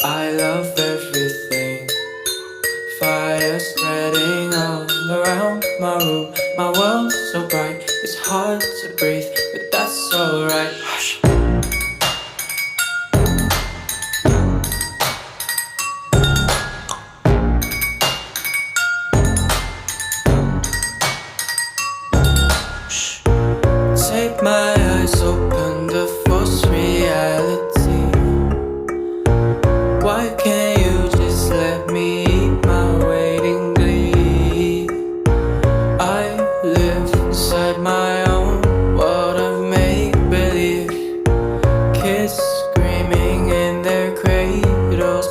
I love everything. Fire spreading all around my room. My world's so bright, it's hard to breathe, but that's alright. Hush. Shh. Take my eyes open to false reality. Why can't you just let me eat my waiting glee? I live inside my own world of make-believe. Kids screaming in their cradles,